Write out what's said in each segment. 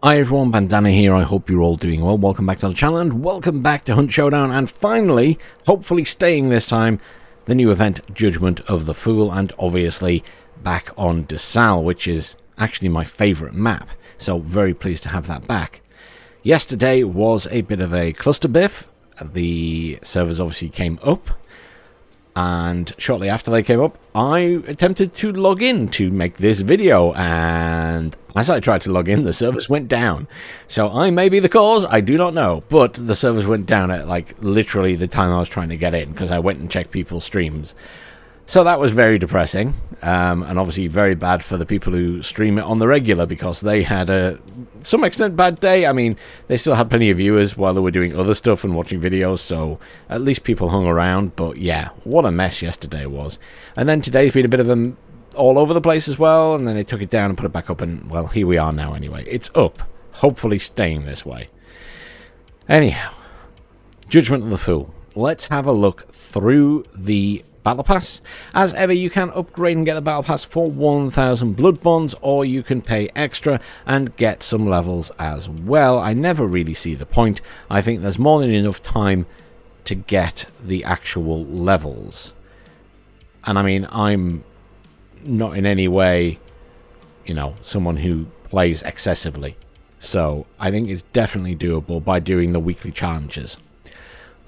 Hi everyone, Bandana here. I hope you're all doing well. Welcome back to the channel and welcome back to Hunt Showdown, and finally, hopefully staying this time, the new event Judgment of the Fool, and obviously back on DeSalle, which is actually my favourite map, so very pleased to have that back. Yesterday was a bit of a cluster biff. The servers obviously came up, and shortly after they came up, I attempted to log in to make this video, and as I tried to log in, the servers went down. So I may be the cause, I do not know, but the servers went down at like literally the time I was trying to get in, because I went and checked people's streams. So that was very depressing, and obviously very bad for the people who stream it on the regular, because they had a some extent bad day. I mean, they still had plenty of viewers while they were doing other stuff and watching videos, so at least people hung around. But yeah, what a mess yesterday was. And then today's been a bit of a all over the place as well, and then they took it down and put it back up, and well, here we are now anyway. It's up, hopefully staying this way. Anyhow, Judgment of the Fool. Let's have a look through the Battle Pass. As ever, you can upgrade and get the Battle Pass for 1,000 blood bonds, or you can pay extra and get some levels as well. I never really see the point. I think there's more than enough time to get the actual levels. And I mean, I'm not in any way, you know, someone who plays excessively. So I think it's definitely doable by doing the weekly challenges.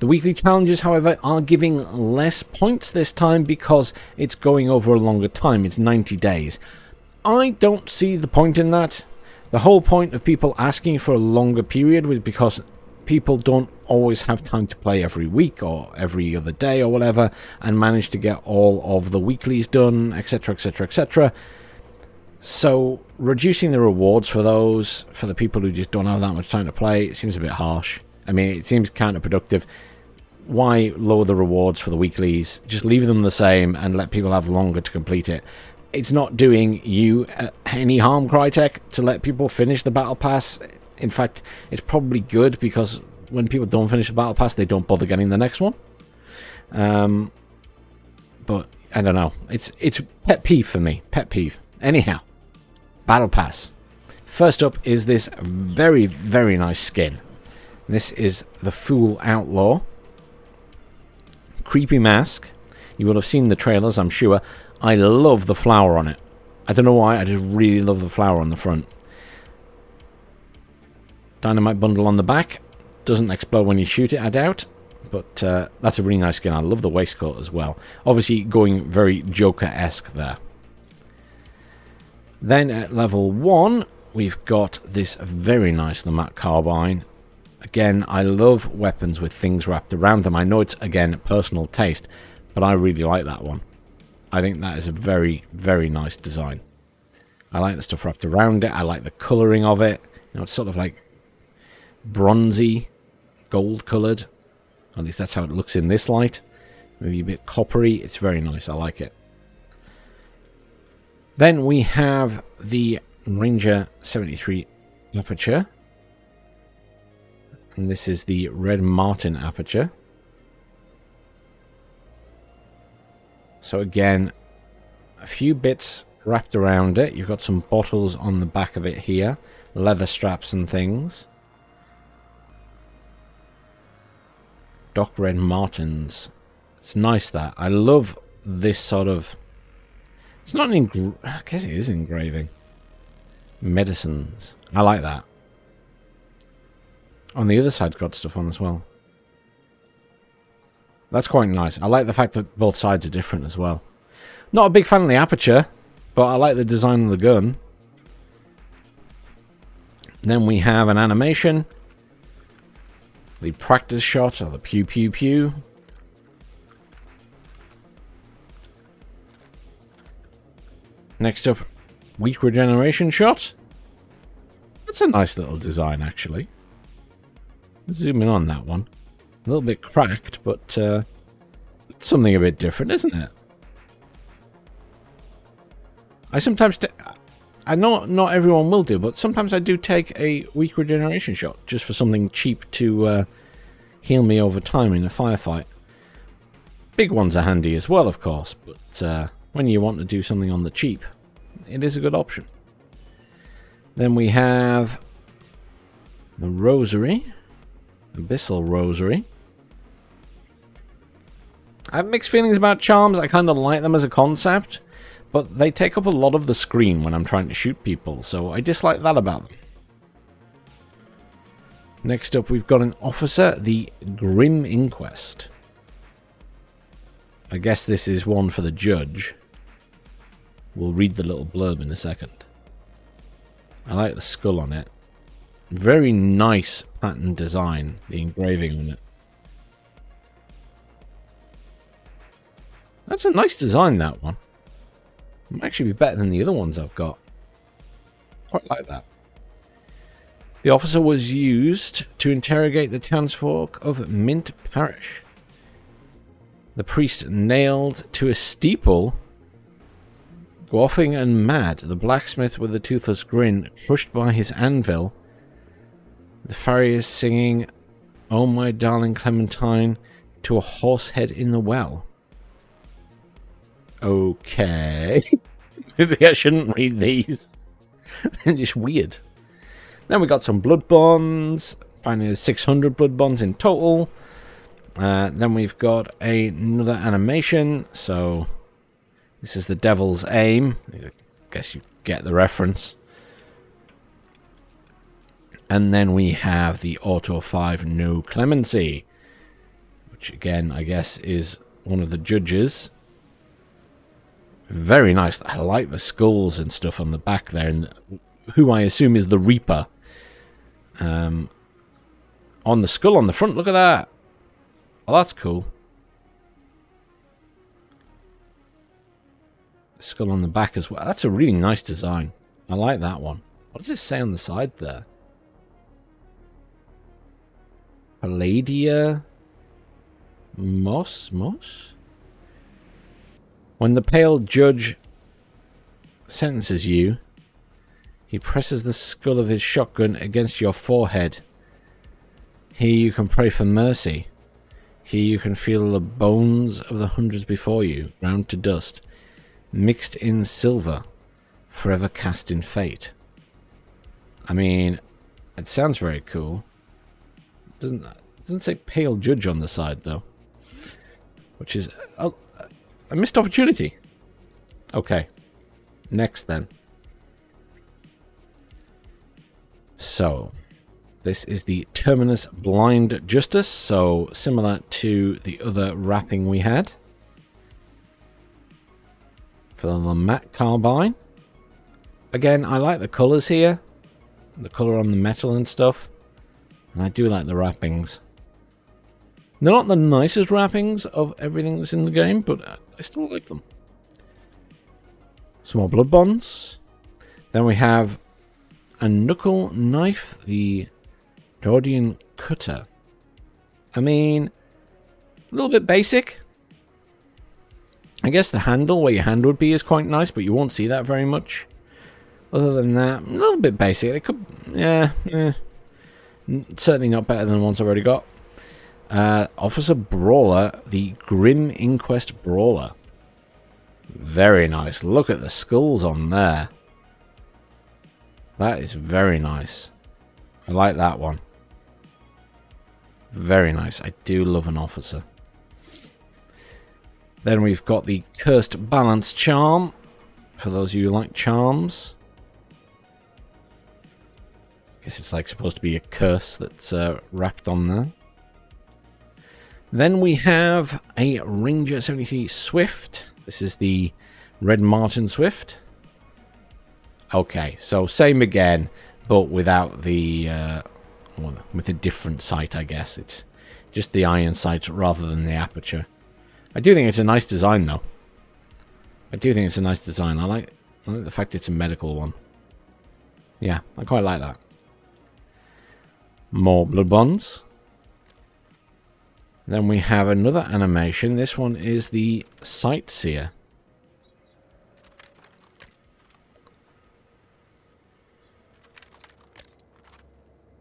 The weekly challenges, however, are giving less points this time because it's going over a longer time. It's 90 days. I don't see the point in that. The whole point of people asking for a longer period was because people don't always have time to play every week or every other day or whatever and manage to get all of the weeklies done, etc, etc, etc. So reducing the rewards for those, for the people who just don't have that much time to play, it seems a bit harsh. I mean, it seems counterproductive. Why lower the rewards for the weeklies? Just leave them the same and let people have longer to complete it. It's not doing you any harm, Crytek, to let people finish the Battle Pass. In fact, it's probably good, because when people don't finish the Battle Pass, they don't bother getting the next one. But I don't know. It's pet peeve for me. Pet peeve. Anyhow, Battle Pass. First up is this very, very nice skin. This is the Fool Outlaw. Creepy mask. You will have seen the trailers, I'm sure. I love the flower on it. I don't know why, I just really love the flower on the front. Dynamite bundle on the back. Doesn't explode when you shoot it, I doubt. But that's a really nice skin. I love the waistcoat as well. Obviously going very Joker-esque there. Then at level 1, we've got this very nice Lamat carbine. Again, I love weapons with things wrapped around them. I know it's, again, personal taste, but I really like that one. I think that is a very, very nice design. I like the stuff wrapped around it. I like the colouring of it. You know, it's sort of like bronzy, gold-coloured. At least that's how it looks in this light. Maybe a bit coppery. It's very nice. I like it. Then we have the Ranger 73 aperture. And this is the Red Martin aperture. So again, a few bits wrapped around it. You've got some bottles on the back of it here. Leather straps and things. Doc Red Martins. It's nice that. I love this sort of... It's not an I guess it is engraving. Medicines. I like that. On the other side's got stuff on as well. That's quite nice. I like the fact that both sides are different as well. Not a big fan of the aperture, but I like the design of the gun. Then we have an animation. The practice shot, or the pew pew pew. Next up, weak regeneration shot. That's a nice little design, actually. Zoom in on that one. A little bit cracked, but it's something a bit different, isn't it? I sometimes... I know not everyone will do, but sometimes I do take a weak regeneration shot just for something cheap to heal me over time in a firefight. Big ones are handy as well, of course, but when you want to do something on the cheap, it is a good option. Then we have The Rosary. Abyssal Rosary. I have mixed feelings about charms. I kind of like them as a concept, but they take up a lot of the screen when I'm trying to shoot people, so I dislike that about them. Next up, we've got an officer, the Grim Inquest. I guess this is one for the judge. We'll read the little blurb in a second. I like the skull on it. Very nice pattern design, the engraving on it. That's a nice design, that one. It might actually be better than the other ones I've got. Quite like that. The officer was used to interrogate the townsfolk of Mint Parish. The priest nailed to a steeple, quaffing and mad, the blacksmith with the toothless grin, crushed by his anvil. The farriers singing, "Oh my darling Clementine," to a horse head in the well. Okay. Maybe I shouldn't read these. They're just weird. Then we got some blood bonds. Finally, there's 600 blood bonds in total. Then we've got another animation. So this is the Devil's Aim. I guess you get the reference. And then we have the Auto 5 No Clemency, which again, I guess, is one of the judges. Very nice. I like the skulls and stuff on the back there, and who I assume is the Reaper. On the skull on the front, look at that. Oh, that's cool. Skull on the back as well. That's a really nice design. I like that one. What does it say on the side there? Palladia Moss? When the pale judge sentences you, he presses the skull of his shotgun against your forehead. Here you can pray for mercy. Here you can feel the bones of the hundreds before you, ground to dust, mixed in silver, forever cast in fate. I mean, it sounds very cool. It doesn't say pale judge on the side, though. Which is a missed opportunity. Okay. Next, then. So, this is the Terminus Blind Justice, so similar to the other wrapping we had. For the Lamat Carbine. Again, I like the colours here. The colour on the metal and stuff. And I do like the wrappings. They're not the nicest wrappings of everything that's in the game, but I still like them. Some more blood bonds. Then we have a knuckle knife, the Dordian Cutter. I mean, a little bit basic. I guess the handle, where your hand would be, is quite nice, but you won't see that very much. Other than that, a little bit basic. It could, certainly not better than the ones I've already got. Officer Brawler, the Grim Inquest Brawler. Very nice. Look at the skulls on there. That is very nice. I like that one. Very nice. I do love an officer. Then we've got the Cursed Balance Charm. For those of you who like charms. I guess it's like supposed to be a curse that's wrapped on there. Then we have a Ranger 73 Swift. This is the Red Martin Swift. Okay, so same again, but without the with a different sight, I guess. It's just the iron sight rather than the aperture. I do think it's a nice design, though. I do think it's a nice design. I like the fact it's a medical one. Yeah, I quite like that. More blood bonds. Then we have another animation. This one is the Sightseer.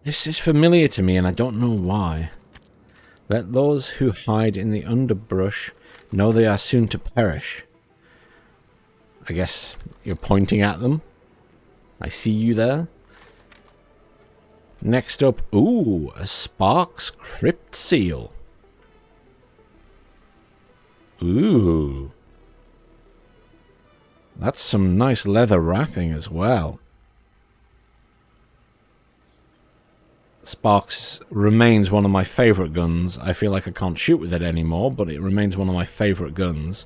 This is familiar to me and I don't know why. Let those who hide in the underbrush know they are soon to perish. I guess you're pointing at them. I see you there. Next up, ooh, a Sparks Crypt Seal. Ooh. That's some nice leather wrapping as well. Sparks remains one of my favourite guns. I feel like I can't shoot with it anymore, but it remains one of my favourite guns.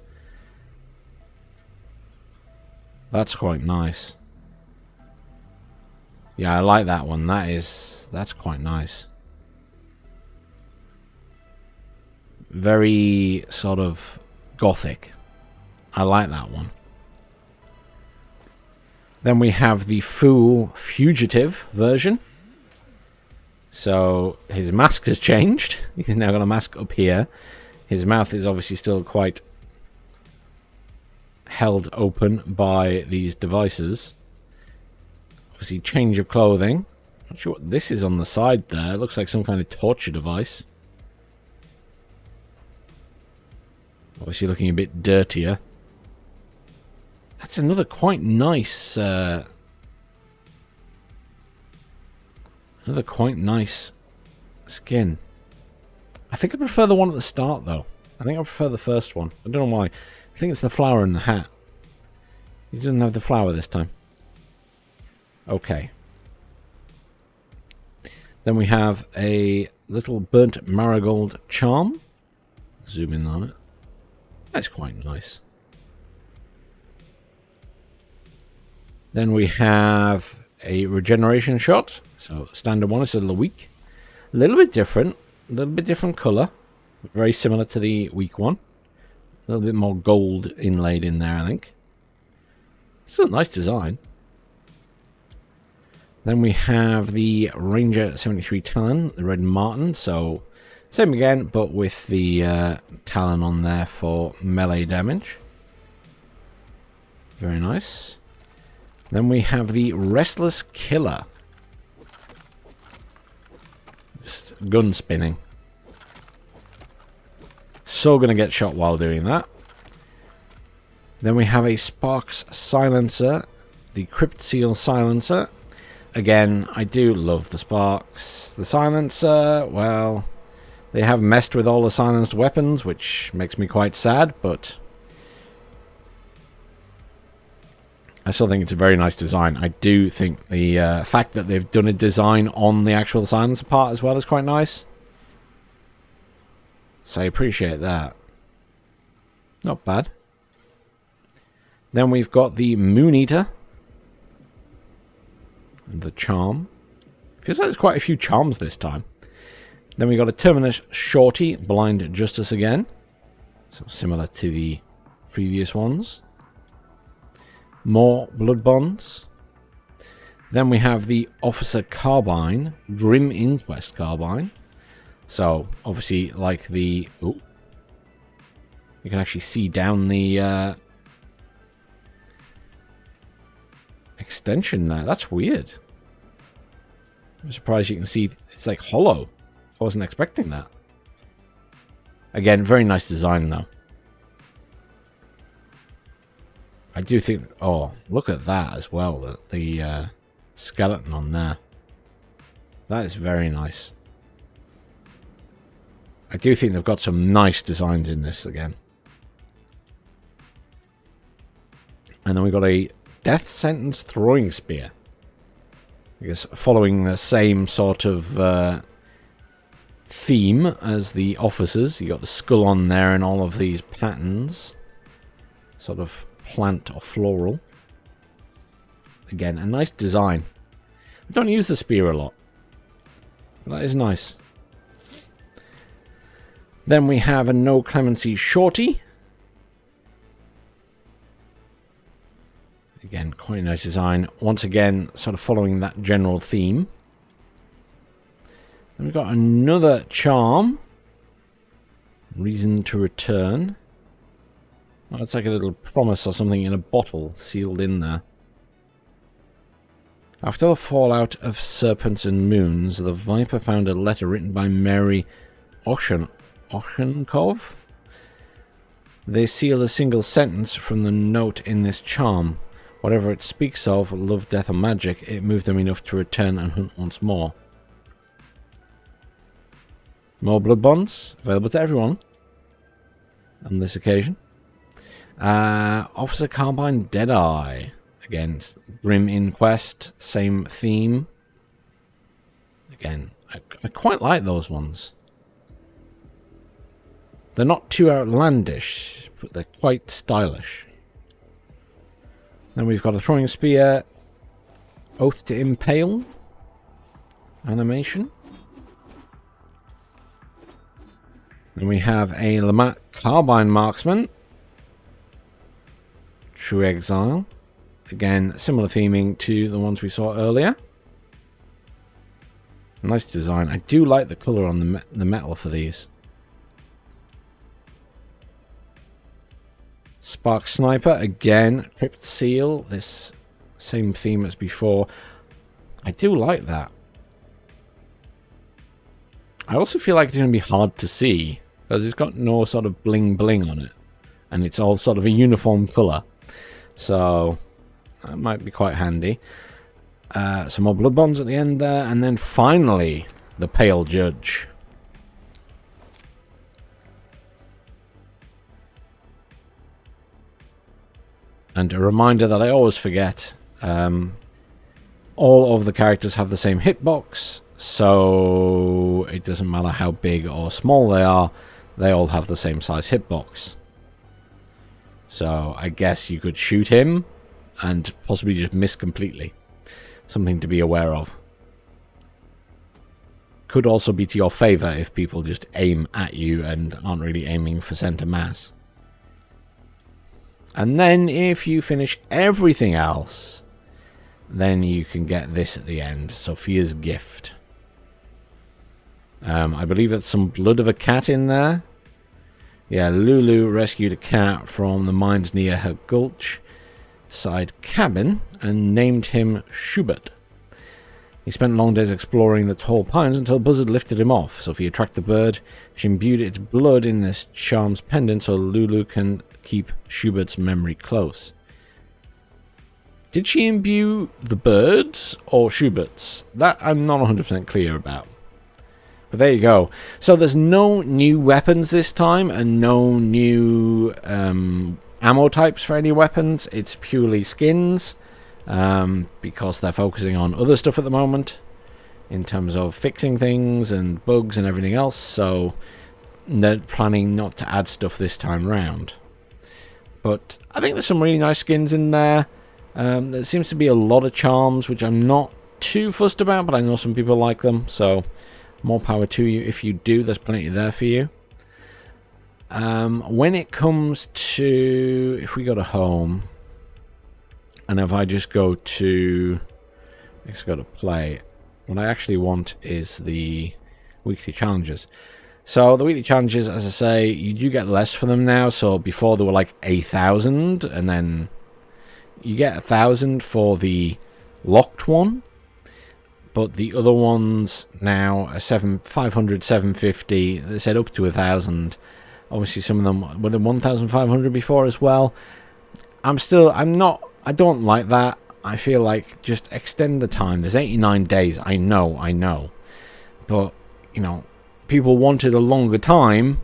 That's quite nice. Yeah, I like that one. That's quite nice. Very sort of gothic. I like that one. Then we have the full fugitive version. So his mask has changed. He's now got a mask up here. His mouth is obviously still quite held open by these devices. Obviously change of clothing. Not sure what this is on the side there. It looks like some kind of torture device. Obviously looking a bit dirtier. That's another quite nice skin. I think I prefer the one at the start, though. I think I prefer the first one. I don't know why. I think it's the flower in the hat. He doesn't have the flower this time. Okay. Then we have a little burnt marigold charm. Zoom in on it. That's quite nice. Then we have a regeneration shot. So standard one is a little weak. A little bit different. A little bit different colour. Very similar to the weak one. A little bit more gold inlaid in there, I think. Still a nice design. Then we have the Ranger 73 Talon, the Red Martin. So same again, but with the Talon on there for melee damage. Very nice. Then we have the Restless Killer. Just gun spinning. So gonna get shot while doing that. Then we have a Sparks Silencer. The Crypt Seal Silencer. Again, I do love the Sparks. The Silencer, well, they have messed with all the silenced weapons, which makes me quite sad, but I still think it's a very nice design. I do think the fact that they've done a design on the actual silencer part as well is quite nice. So I appreciate that. Not bad. Then we've got the Moon Eater. And the Charm. Feels like there's quite a few charms this time. Then we got a Terminus Shorty, Blind Justice again. So similar to the previous ones. More Blood Bonds. Then we have the Officer Carbine, Grim Inquest Carbine. So, obviously, like the... Ooh, you can actually see down the extension there. That's weird. I'm surprised you can see it's like hollow. I wasn't expecting that. Again, very nice design, though. I do think... Oh, look at that as well. The skeleton on there. That is very nice. I do think they've got some nice designs in this again. And then we've got a Death Sentence Throwing Spear. I guess following the same sort of theme as the officers. You got the skull on there and all of these patterns. Sort of plant or floral. Again, a nice design. I don't use the spear a lot. That is nice. Then we have a No Clemency Shorty. Again, quite a nice design. Once again, sort of following that general theme. Then we've got another charm. Reason to Return. Oh, it's like a little promise or something in a bottle sealed in there. After the fallout of Serpents and Moons, the Viper found a letter written by Mary Oshenkov. They seal a single sentence from the note in this charm. Whatever it speaks of, love, death, or magic, it moved them enough to return and hunt once more. More blood bonds available to everyone on this occasion. Officer Carbine Deadeye. Again, Grim Inquest, same theme. Again, I quite like those ones. They're not too outlandish, but they're quite stylish. Then we've got a Throwing Spear, Oath to Impale animation. Then we have a Lamont Carbine Marksman, True Exile. Again, similar theming to the ones we saw earlier. Nice design. I do like the colour on the metal for these. Spark Sniper, again, Crypt Seal, this same theme as before. I do like that. I also feel like it's going to be hard to see, because it's got no sort of bling bling on it. And it's all sort of a uniform colour. So, that might be quite handy. Some more blood bombs at the end there, and then finally, the Pale Judge. And a reminder that I always forget, all of the characters have the same hitbox, so it doesn't matter how big or small they are, they all have the same size hitbox. So I guess you could shoot him and possibly just miss completely. Something to be aware of. Could also be to your favour if people just aim at you and aren't really aiming for centre mass. And then if you finish everything else, then you can get this at the end. Sophia's Gift. I believe that's some blood of a cat in there. Yeah, Lulu rescued a cat from the mines near her gulch side cabin and named him Schubert. He spent long days exploring the tall pines until Buzzard lifted him off. Sophia tracked the bird. She imbued its blood in this charm's pendant so Lulu can keep Schubert's memory close. Did she imbue the birds or Schubert's? That I'm not 100% clear about. But there you go. So there's no new weapons this time and no new ammo types for any weapons. It's purely skins because they're focusing on other stuff at the moment in terms of fixing things and bugs and everything else. So they're planning not to add stuff this time round. But I think there's some really nice skins in there. There seems to be a lot of charms, which I'm not too fussed about, but I know some people like them. So more power to you if you do. There's plenty there for you. When it comes to... If we go to home, and if I just go to... Let's go to play. What I actually want is the weekly challenges. So the weekly challenges, as I say, you do get less for them now. So before they were like 1,000, and then you get 1,000 for the locked one. But the other ones now are 500, 750. They said up to 1,000. Obviously, some of them were 1,500 before as well. I don't like that. I feel like just extend the time. There's 89 days. I know. But, you know, people wanted a longer time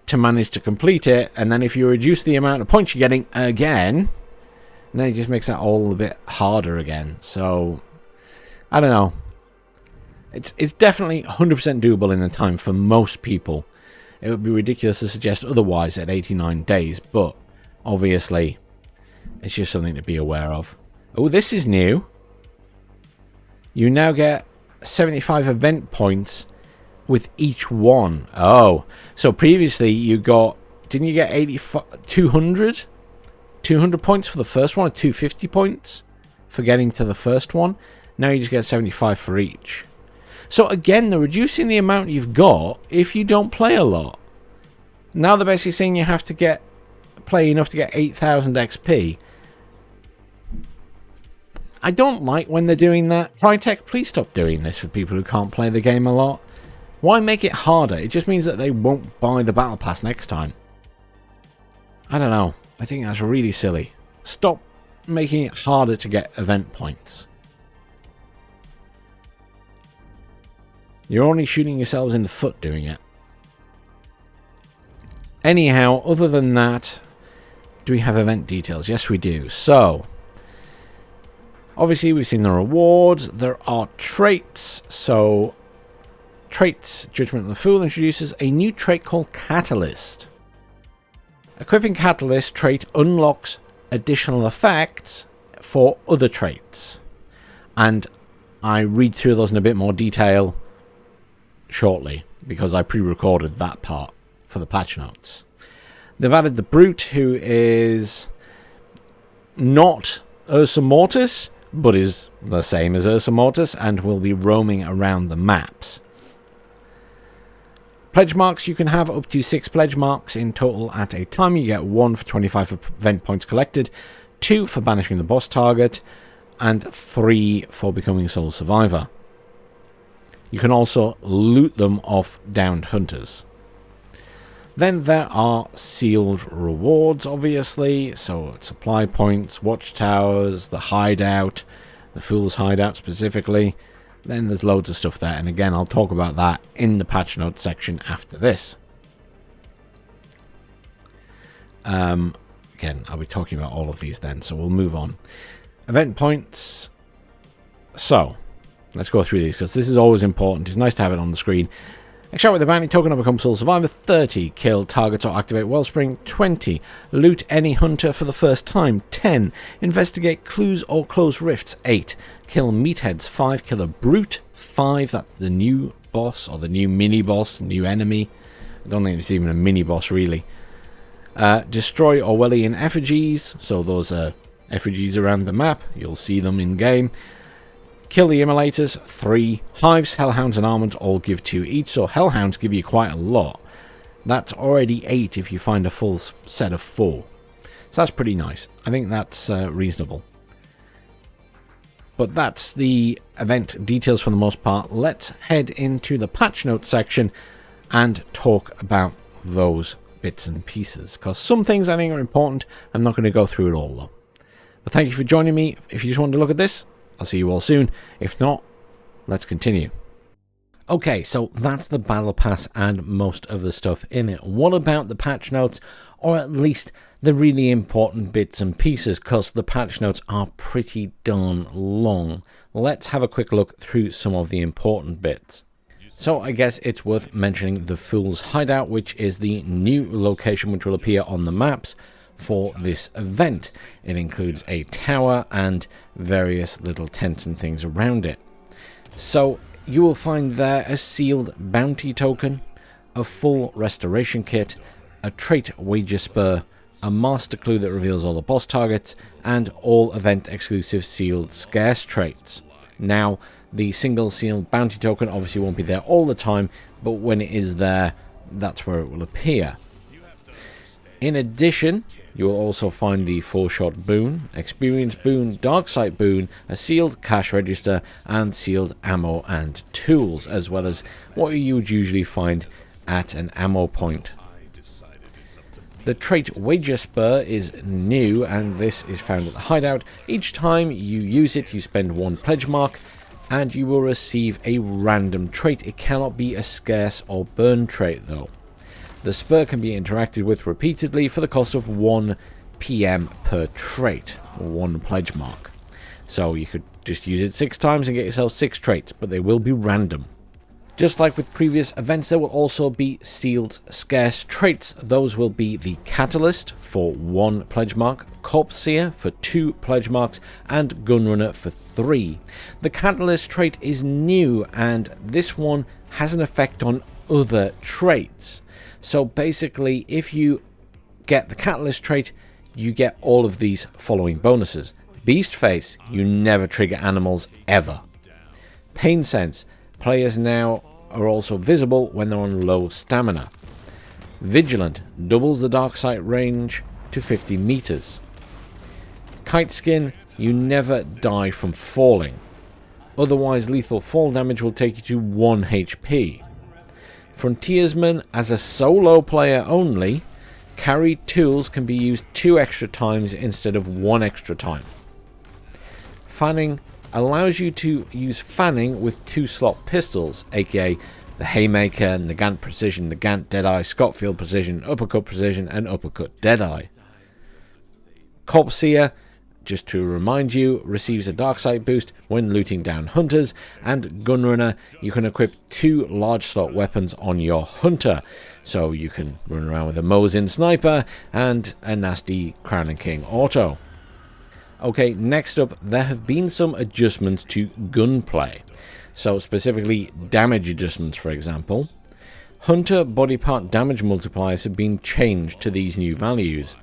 to manage to complete it. And then if you reduce the amount of points you're getting again, then it just makes that all a bit harder again. So, I don't know. It's definitely 100% doable in the time for most people. It would be ridiculous to suggest otherwise at 89 days, but obviously it's just something to be aware of. Oh, this is new. You now get 75 event points with each one. Oh, so previously you got... Didn't you get 200? 200 points for the first one, or 250 points for getting to the first one? Now you just get 75 for each. So again, they're reducing the amount you've got if you don't play a lot. Now they're basically saying you have to play enough to get 8,000 XP. I don't like when they're doing that. Crytek, please stop doing this for people who can't play the game a lot. Why make it harder? It just means that they won't buy the Battle Pass next time. I don't know. I think that's really silly. Stop making it harder to get event points. You're only shooting yourselves in the foot doing it. Anyhow, other than that, do we have event details? Yes, we do. So, obviously, we've seen the rewards. There are traits. So, traits, Judgment of the Fool introduces a new trait called Catalyst. Equipping Catalyst trait unlocks additional effects for other traits. And I read through those in a bit more detail shortly, because I pre-recorded that part for the patch notes. They've added the Brute, who is not Ursa Mortis, but is the same as Ursa Mortis, and will be roaming around the maps. Pledge marks, you can have up to 6 pledge marks in total at a time. You get 1 for 25 event points collected, 2 for banishing the boss target, and 3 for becoming a sole survivor. You can also loot them off downed hunters. Then there are sealed rewards, obviously. So supply points, watchtowers, the hideout, the Fool's hideout specifically. Then there's loads of stuff there. And again, I'll talk about that in the patch notes section after this. Again, I'll be talking about all of these then, so we'll move on. Event points. So, let's go through these, because this is always important. It's nice to have it on the screen. Extract with the bounty token or become sole survivor. 30. Kill targets or activate Wellspring. 20. Loot any hunter for the first time. 10. Investigate clues or close rifts. 8. Kill meatheads. 5. Kill a brute. 5. That's the new boss, or the new mini-boss, new enemy. I don't think it's even a mini-boss, really. Destroy Orwellian effigies. So those are effigies around the map. You'll see them in-game. Kill the immolators. 3. Hives, Hellhounds, and Armament all give 2 each, so Hellhounds give you quite a lot. That's already 8 if you find a full set of 4. So that's pretty nice. I think that's reasonable. But that's the event details for the most part. Let's head into the patch notes section and talk about those bits and pieces, because some things I think are important. I'm not going to go through it all, though. But thank you for joining me. If you just wanted to look at this, I'll see you all soon. If not, let's continue. Okay, so that's the Battle Pass and most of the stuff in it. What about the patch notes, or at least the really important bits and pieces, because the patch notes are pretty darn long. Let's have a quick look through some of the important bits. So I guess it's worth mentioning the Fool's Hideout, which is the new location which will appear on the maps for this event. It includes a tower and various little tents and things around it. So you will find there a sealed bounty token, a full restoration kit, a trait wager spur, a master clue that reveals all the boss targets, and all event exclusive sealed scarce traits. Now, the single sealed bounty token obviously won't be there all the time, but when it is there, that's where it will appear. In addition, you will also find the 4-shot boon, experience boon, dark sight boon, a sealed cash register, and sealed ammo and tools, as well as what you would usually find at an ammo point. The trait wager spur is new, and this is found at the hideout. Each time you use it, you spend 1 pledge mark, and you will receive a random trait. It cannot be a scarce or burn trait, though. The spur can be interacted with repeatedly for the cost of 1 PM per trait, 1 pledge mark. So you could just use it 6 times and get yourself 6 traits, but they will be random. Just like with previous events, there will also be sealed scarce traits. Those will be the Catalyst for 1 pledge mark, Corpse Seer for 2 pledge marks, and Gunrunner for 3. The Catalyst trait is new, and this one has an effect on other traits. So basically, if you get the Catalyst trait, you get all of these following bonuses. Beast Face, you never trigger animals ever. Pain Sense, players now are also visible when they're on low stamina. Vigilant, doubles the dark sight range to 50 meters. Kite Skin, you never die from falling. Otherwise, lethal fall damage will take you to 1 HP. Frontiersman, as a solo player only, carried tools can be used 2 extra times instead of 1 extra time. Fanning, allows you to use fanning with 2-slot pistols, aka the Haymaker, Nagant Precision, Nagant Deadeye, Scotfield Precision, Uppercut Precision, and Uppercut Deadeye. Corpseer, just to remind you, receives a Darksight boost when looting down hunters, and Gunrunner, you can equip 2 large slot weapons on your hunter, so you can run around with a Mosin sniper and a nasty Crown and King auto. Okay, next up, there have been some adjustments to gunplay, so specifically damage adjustments, for example. Hunter body part damage multipliers have been changed to these new values.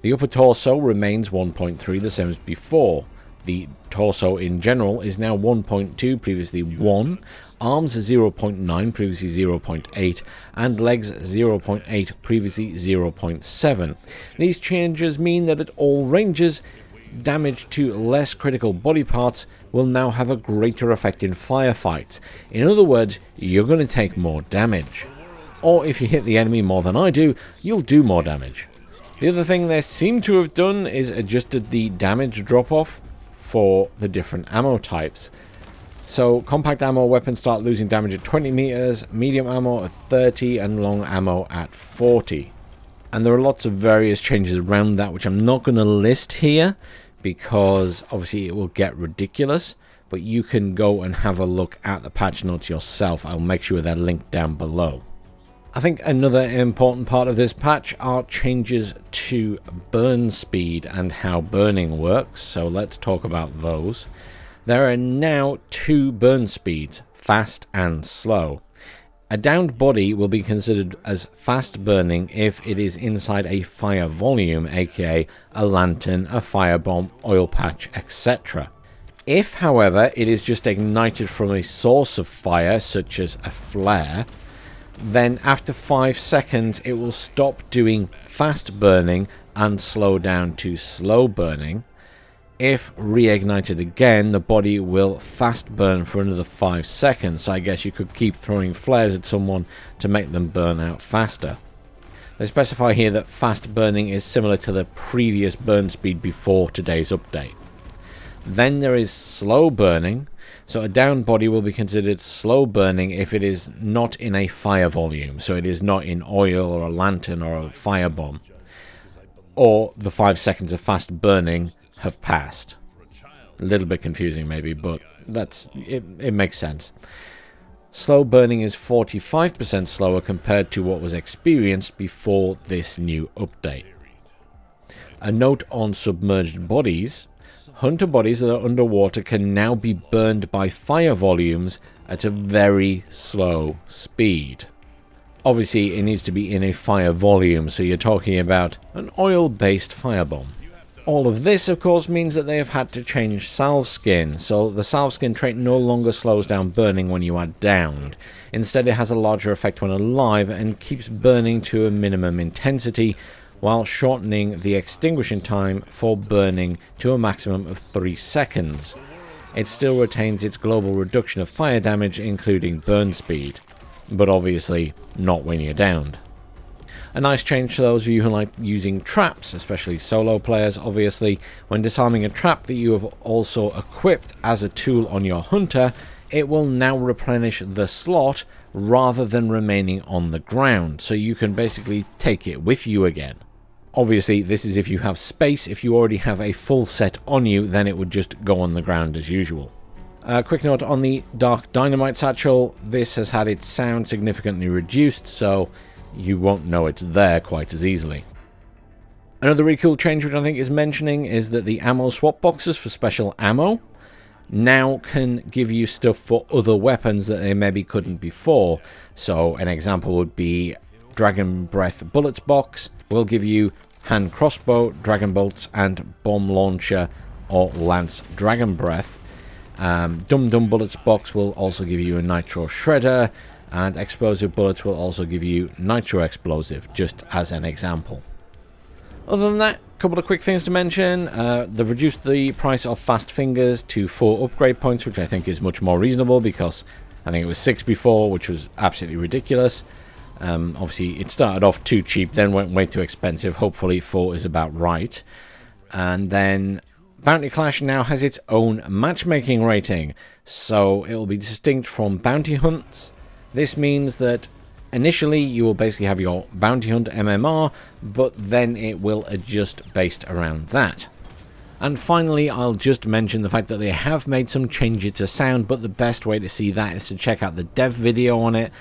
The upper torso remains 1.3, the same as before. The torso in general is now 1.2, previously 1. Arms 0.9, previously 0.8. And legs 0.8, previously 0.7. These changes mean that at all ranges, damage to less critical body parts will now have a greater effect in firefights. In other words, you're going to take more damage. Or if you hit the enemy more than I do, you'll do more damage. The other thing they seem to have done is adjusted the damage drop-off for the different ammo types. So compact ammo weapons start losing damage at 20 meters, medium ammo at 30, and long ammo at 40. And there are lots of various changes around that, which I'm not going to list here because obviously it will get ridiculous, but you can go and have a look at the patch notes yourself. I'll make sure they're linked down below. I think another important part of this patch are changes to burn speed and how burning works, so let's talk about those. There are now 2 burn speeds, fast and slow. A downed body will be considered as fast burning if it is inside a fire volume, aka a lantern, a firebomb, oil patch, etc. If, however, it is just ignited from a source of fire, such as a flare, then after 5 seconds it will stop doing fast burning and slow down to slow burning. If reignited again, the body will fast burn for another 5 seconds, so I guess you could keep throwing flares at someone to make them burn out faster. They specify here that fast burning is similar to the previous burn speed before today's update. Then there is slow burning, so a downed body will be considered slow burning if it is not in a fire volume, so it is not in oil or a lantern or a firebomb, or the 5 seconds of fast burning have passed. A little bit confusing maybe, but it makes sense. Slow burning is 45% slower compared to what was experienced before this new update. A note on submerged bodies. Hunter bodies that are underwater can now be burned by fire volumes at a very slow speed. Obviously, it needs to be in a fire volume, so you're talking about an oil-based firebomb. All of this, of course, means that they have had to change salve skin, so the salve skin trait no longer slows down burning when you are downed. Instead, it has a larger effect when alive and keeps burning to a minimum intensity, while shortening the extinguishing time for burning to a maximum of 3 seconds. It still retains its global reduction of fire damage, including burn speed, but obviously not when you're downed. A nice change to those of you who like using traps, especially solo players, obviously. When disarming a trap that you have also equipped as a tool on your hunter, it will now replenish the slot rather than remaining on the ground, so you can basically take it with you again. Obviously, this is if you have space. If you already have a full set on you, then it would just go on the ground as usual. Quick note on the Dark Dynamite Satchel. This has had its sound significantly reduced, so you won't know it's there quite as easily. Another really cool change which I think is mentioning is that the ammo swap boxes for special ammo now can give you stuff for other weapons that they maybe couldn't before. So an example would be Dragon Breath Bullets box will give you hand crossbow, dragon bolts, and bomb launcher or lance dragon breath. Dum Dum Bullets box will also give you a nitro shredder, and explosive bullets will also give you nitro explosive, just as an example. Other than that, a couple of quick things to mention. They've reduced the price of fast fingers to 4 upgrade points, which I think is much more reasonable, because I think it was 6 before, which was absolutely ridiculous. Obviously, it started off too cheap, then went way too expensive. Hopefully, 4 is about right. And then Bounty Clash now has its own matchmaking rating, so it will be distinct from bounty hunts. This means that initially you will basically have your bounty hunt MMR, but then it will adjust based around that. And finally, I'll just mention the fact that they have made some changes to sound, but the best way to see that is to check out the dev video on it,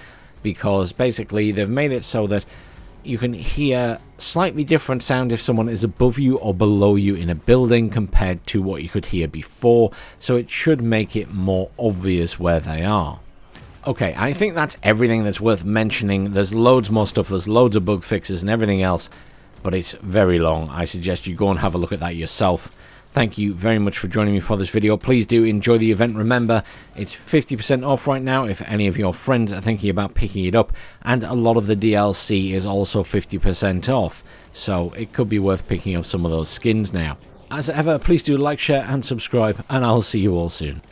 because basically they've made it so that you can hear slightly different sound if someone is above you or below you in a building compared to what you could hear before, so it should make it more obvious where they are. Okay, I think that's everything that's worth mentioning. There's loads more stuff, there's loads of bug fixes and everything else, but it's very long. I suggest you go and have a look at that yourself. Thank you very much for joining me for this video. Please do enjoy the event. Remember, it's 50% off right now if any of your friends are thinking about picking it up, and a lot of the DLC is also 50% off, so it could be worth picking up some of those skins now. As ever, please do like, share and subscribe, and I'll see you all soon.